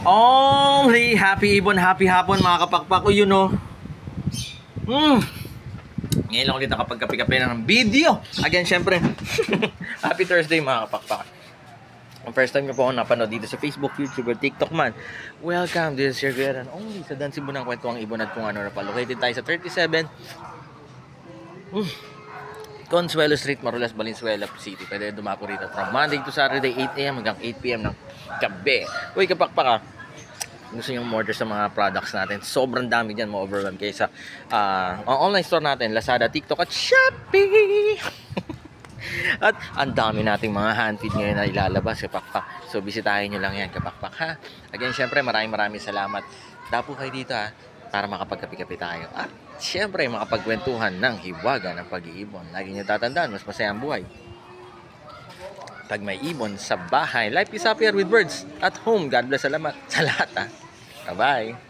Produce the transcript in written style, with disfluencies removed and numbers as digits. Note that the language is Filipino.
Only happy ibon, happy hapon mga kapakpak ko, yun o. Ngayon lang ulit nakapagkape-kape na ng video. Again, syempre, happy Thursday mga kapakpak. Ang first time ko po ako napanood dito sa Facebook, YouTube, or TikTok man. Welcome, this is your Gueran. Only sa Dan Cebu ng Kwentuang Ibon at kung ano na pa. Located tayo sa 37 Consuelo Street, Marulas, Valenzuela City. Pwede dumako rito from Monday to Saturday, 8 AM hanggang 8 PM ng gabi. Uy, kapakpak ka. Gusto nyo order sa mga products natin, sobrang dami dyan, ma-overwhelm kayo sa online store natin, Lazada, TikTok at Shopee. At ang dami nating mga hand feed ngayon na ilalabas, kapakpak. So bisitahin nyo lang yan, kapakpak ha. Again, syempre maraming salamat. Dapo kayo dito ha, para makapagkapi-kapi tayo. At syempre makapagkwentuhan ng hiwaga ng pag-iibon. Lagi nyo tatandaan, mas masaya ang buhay pag may ibon sa bahay. Life is happier with birds at home. God bless, salamat sa lahat ha. Bye-bye.